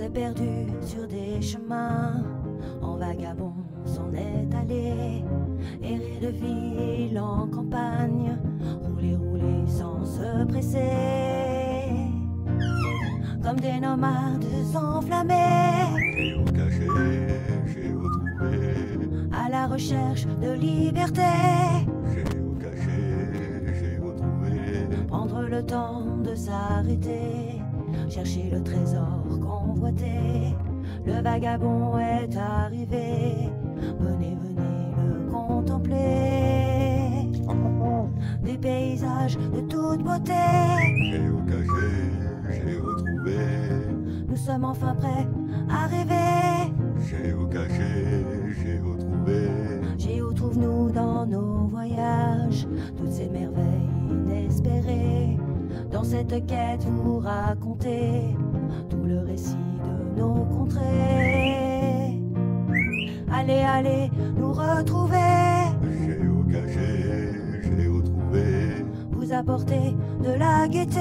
s'est perdu sur des chemins, en vagabond s'en est allé, errer de ville en campagne, rouler, rouler sans se presser, comme des nomades enflammés, Géocaché, géotrouvé, à la recherche de liberté. géocaché, géotrouvé, Prendre le temps de s'arrêter, chercher le trésor convoité. Le vagabond est arrivé, venez, venez le contempler. Des paysages de toute beauté, géocaché, géotrouvé, nous sommes enfin prêts à rêver. géocaché, géotrouvé, Géo trouve-nous dans nos voyages, toutes ces merveilles inespérées. Dans cette quête vous racontez tout le récit de nos contrées. Allez, allez, nous retrouver, géocaché, géotrouvé, vous apporter de la gaieté.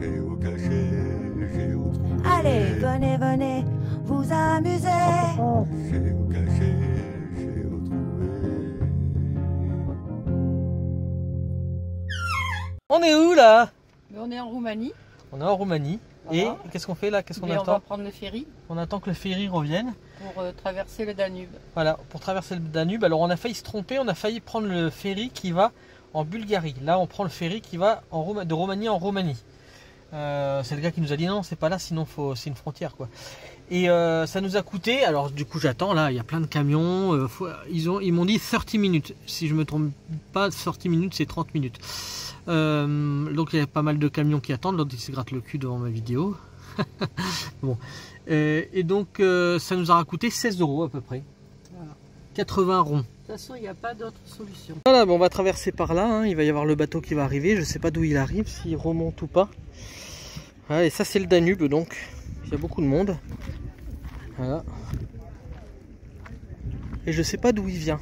géocaché, géotrouvé, Allez, venez, venez, vous amuser. géocaché, géotrouvé. On est où là? Mais on est en Roumanie. On est en Roumanie. Voilà. Et qu'est-ce qu'on fait là? Qu'est-ce qu'on Mais on attend? va prendre le ferry On attend que le ferry revienne. pour traverser le Danube. Voilà, pour traverser le Danube. Alors on a failli se tromper, on a failli prendre le ferry qui va en Bulgarie. Là on prend le ferry qui va de Roumanie en Roumanie. C'est le gars qui nous a dit non, c'est pas là, sinon c'est une frontière quoi. Et ça nous a coûté, alors du coup j'attends, là il y a plein de camions, ils m'ont dit 30 minutes. Si je me trompe pas, 30 minutes c'est 30 minutes. Donc il y a pas mal de camions qui attendent, l'autre il se gratte le cul devant ma vidéo. Bon. Et donc ça nous aura coûté 16 € à peu près. Voilà. 80 ronds. De toute façon, il n'y a pas d'autre solution. Voilà, bon, on va traverser par là, hein. Il va y avoir le bateau qui va arriver, je sais pas d'où il arrive, s'il remonte ou pas. Voilà, et ça c'est le Danube donc, il y a beaucoup de monde. Voilà. Et je sais pas d'où il vient.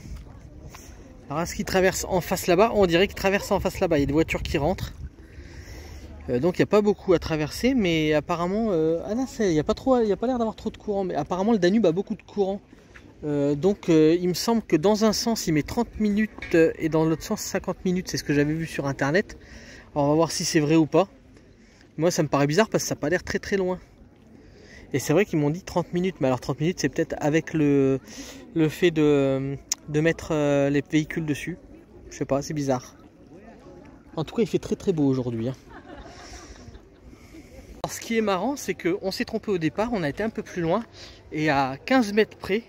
Alors est-ce qu'il traverse en face là-bas? On dirait qu'il traverse en face là-bas, il y a des voitures qui rentrent. Donc il n'y a pas beaucoup à traverser, mais apparemment... ah non, il n'y a pas l'air d'avoir trop de courant, mais apparemment le Danube a beaucoup de courant. Donc il me semble que dans un sens il met 30 minutes et dans l'autre sens 50 minutes, c'est ce que j'avais vu sur internet. Alors on va voir si c'est vrai ou pas. Moi ça me paraît bizarre parce que ça n'a pas l'air très très loin. Et c'est vrai qu'ils m'ont dit 30 minutes, mais alors 30 minutes c'est peut-être avec le fait de mettre les véhicules dessus. Je sais pas, c'est bizarre. En tout cas il fait très très beau aujourd'hui, hein. Alors, ce qui est marrant c'est qu'on s'est trompé au départ, on a été un peu plus loin et à 15 mètres près,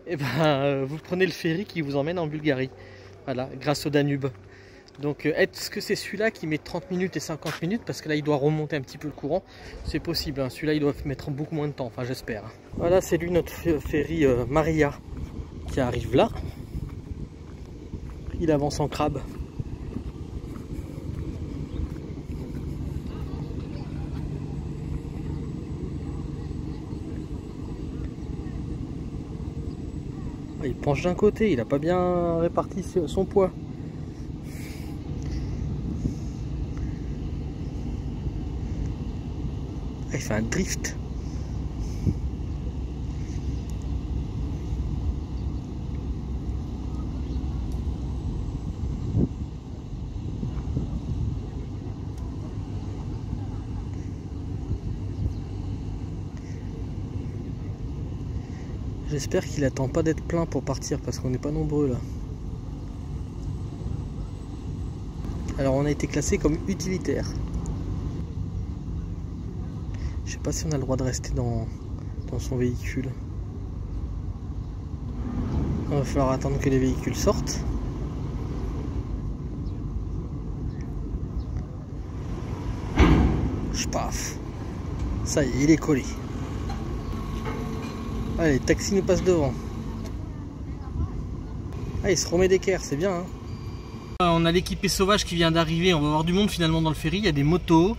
et ben, vous prenez le ferry qui vous emmène en Bulgarie. Voilà, grâce au Danube. Donc est-ce que c'est celui-là qui met 30 minutes et 50 minutes? Parce que là il doit remonter un petit peu le courant. C'est possible, hein. Celui-là il doit mettre beaucoup moins de temps, enfin j'espère. Voilà, c'est lui notre ferry Maria qui arrive là. Il avance en crabe. Il penche d'un côté, il n'a pas bien réparti son poids. Il fait un drift. J'espère qu'il attend pas d'être plein pour partir parce qu'on n'est pas nombreux là. Alors on a été classé comme utilitaire. Je sais pas si on a le droit de rester dans son véhicule. Il va falloir attendre que les véhicules sortent. Paf. Ça y est, il est collé. Allez, le taxi nous passe devant. Ah, il se remet d'équerre, c'est bien, hein. On a l'équipée sauvage qui vient d'arriver. On va voir du monde finalement dans le ferry. Il y a des motos,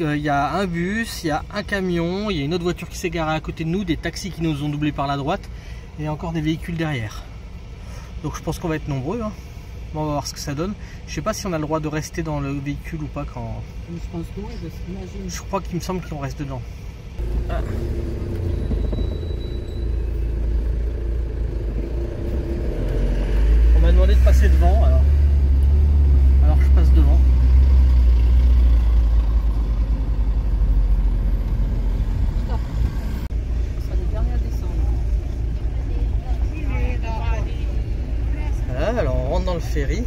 il y a un bus, il y a un camion, il y a une autre voiture qui s'est garée à côté de nous, des taxis qui nous ont doublés par la droite et encore des véhicules derrière. Donc je pense qu'on va être nombreux, hein. Bon, on va voir ce que ça donne. Je sais pas si on a le droit de rester dans le véhicule ou pas quand... Je pense que oui, j'imagine. Je crois qu'il me semble qu'on reste dedans. Ah. On m'a demandé de passer devant, alors je passe devant. Stop. Ce sera les derniers à descendre. Voilà, alors on rentre dans le ferry.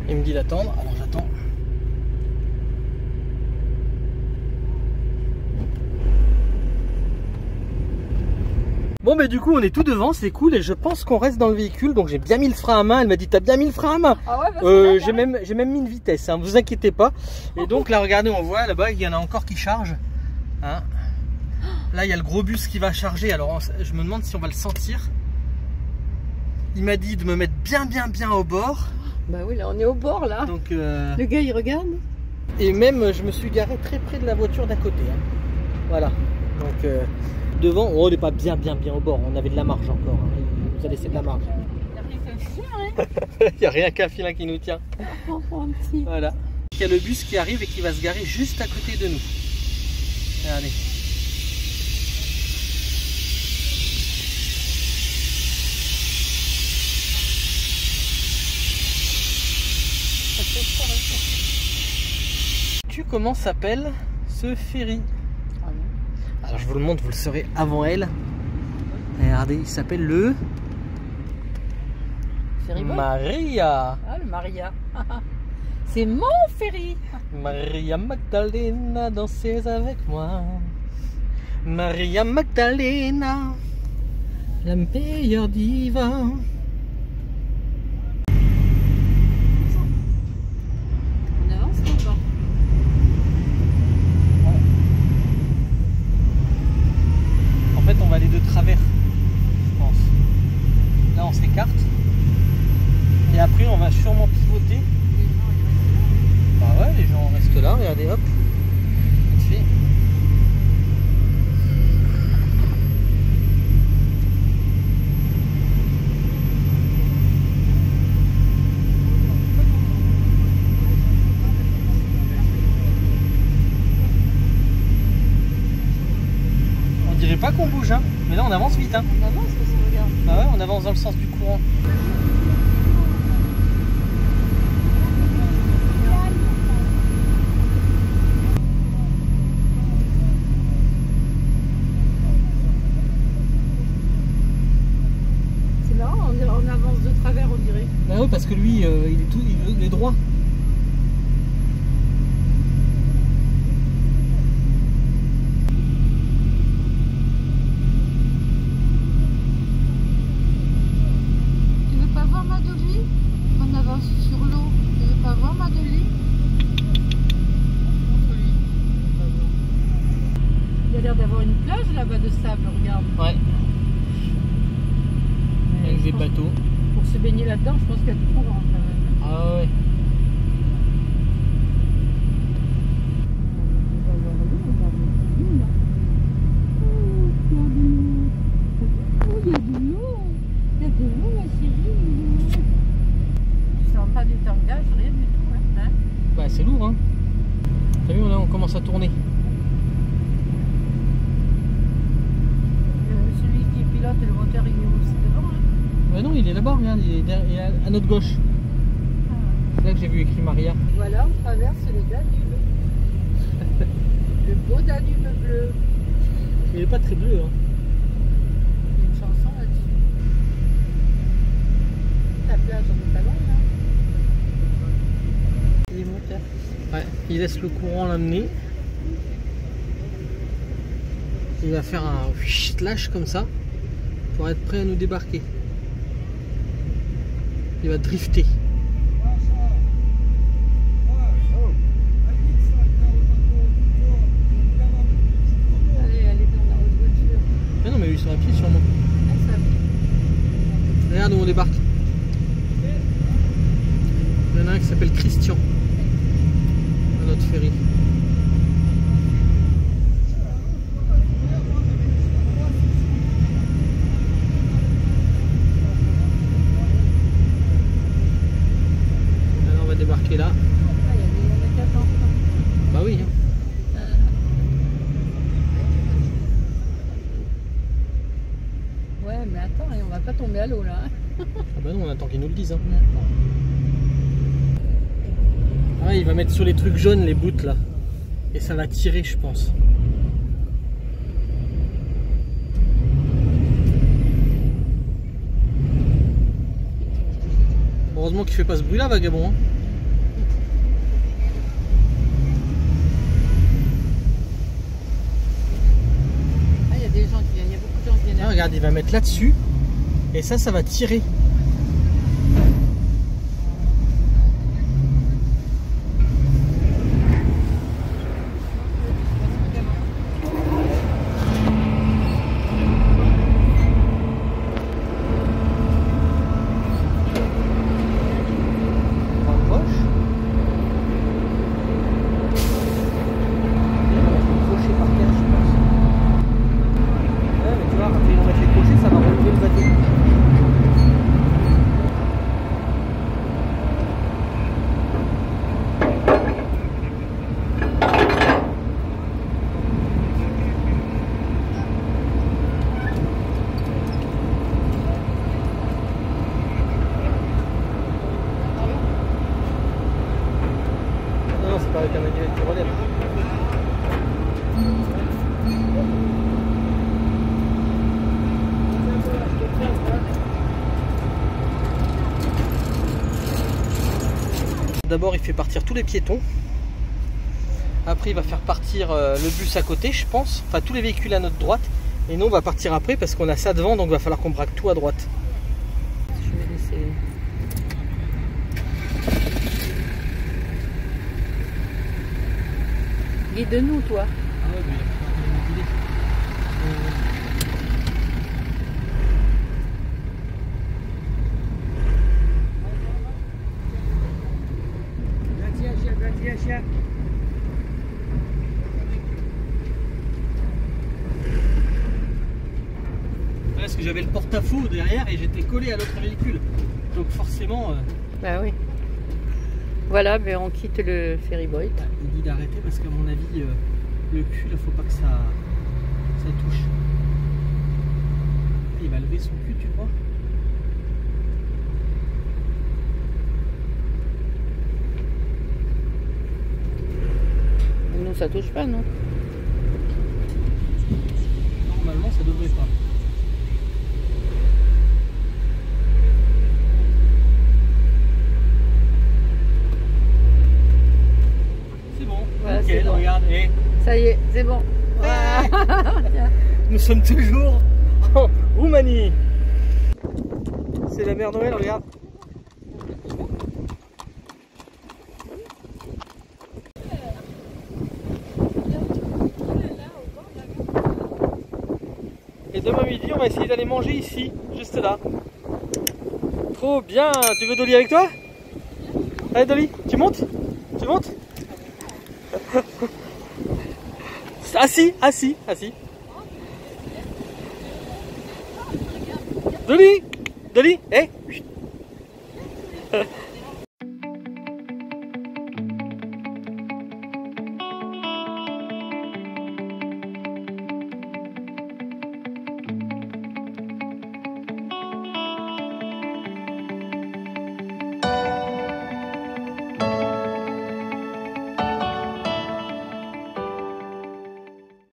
Il me dit d'attendre, alors j'attends. Bon mais du coup on est tout devant, c'est cool et je pense qu'on reste dans le véhicule, donc j'ai bien mis le frein à main. Elle m'a dit t'as bien mis le frein à main. Ah ouais, parce que j'ai même mis une vitesse, hein, vous inquiétez pas. Et donc là regardez, on voit là-bas il y en a encore qui chargent, hein. Là il y a le gros bus qui va charger, alors je me demande si on va le sentir. Il m'a dit de me mettre bien au bord. Bah oui, là on est au bord là. Donc, le gars il regarde. et même je me suis garé très près de la voiture d'à côté, hein. Voilà, donc devant, on n'est pas bien au bord, on avait de la marge encore, hein. Il nous a laissé de la marge. Il n'y a rien qu'un filin qui nous tient. Voilà. Il y a le bus qui arrive et qui va se garer juste à côté de nous. Regardez. Comment s'appelle ce ferry? Alors je vous le montre, vous le saurez avant elle. Regardez, il s'appelle le Ferryboat. Maria. Ah, le Maria. C'est mon ferry. Maria Magdalena, dansez avec moi. Maria Magdalena, la meilleure diva. On avance ou pas? En fait, on va aller de travers, je pense. Là, on s'écarte. Et après, on va sûrement pivoter. Bah ouais, les gens restent là. Regardez, hop. Vite fait. On dirait pas qu'on bouge, hein. Mais là, on avance vite, hein. On avance parce que regarde. Ah ouais, on avance dans le sens du courant. C'est marrant, on avance de travers, on dirait. Ah ouais, parce que lui, il est droit. Tu veux pas voir Madoli? On avance sur l'eau. Tu veux pas voir Madoli? Il y a l'air d'avoir une plage là-bas de sable, regarde. Ouais. Avec Je des pense- bateaux. Pour se baigner là-dedans, je pense qu'il y a du courant quand même. Ah ouais. Tu sens pas du tangage, rien du tout. Hein? Bah c'est lourd, hein. T'as vu, là on commence à tourner. Celui qui pilote le moteur, il est aussi devant. Hein? Ouais non, il est là-bas, regarde, il est à notre gauche. C'est là que j'ai vu écrit Maria. Voilà, on traverse le Danube. Le beau Danube bleu. Il est pas très bleu, hein. Il y a une chanson là-dessus. La plage, on est pas loin là. Les moteurs. Ouais, il laisse le courant l'amener. Il va faire un slash comme ça pour être prêt à nous débarquer. Il va drifter. Allez, elle est dans la haute voiture. Mais non, mais lui, ils sont à pied sûrement. Ah, ça va. Regarde où on débarque. Il y en a un qui s'appelle Christian. À notre ferry. pas tomber à l'eau là. Hein. Ah bah non, on attend qu'ils nous le disent. Hein. Ah, il va mettre sur les trucs jaunes les bouts là. Et ça va tirer, je pense. Heureusement qu'il fait pas ce bruit là, vagabond. Hein. Ah, il y a des gens qui viennent, il y a beaucoup de gens qui viennent. Ah, regarde, il va mettre là-dessus. Et ça va tirer. Avec un manuel qui relève. D'abord il fait partir tous les piétons. Après il va faire partir le bus à côté, je pense. Enfin tous les véhicules à notre droite. Et nous on va partir après parce qu'on a ça devant, donc il va falloir qu'on braque tout à droite. Je vais laisser. Guide-nous, toi. Ah ouais, mais parce que j'avais le porte-à-faux derrière et j'étais collé à l'autre véhicule. Donc forcément... Bah oui. Voilà, ben on quitte le ferry boat. Il dit d'arrêter parce qu'à mon avis, le cul, il faut pas que ça touche. Il va lever son cul, tu crois? Non, ça touche pas, non? Normalement, ça devrait pas. Voilà, nickel, bon. Regarde, et ça y est, c'est bon. Voilà. nous sommes toujours en Roumanie. C'est la mère Noël, regarde. Et demain midi, on va essayer d'aller manger ici, juste là. Trop bien. Tu veux Dolly avec toi? Allez Dolly, tu montes? Tu montes? Assis, assis, assis. Dolly, Dolly, hé. Hey.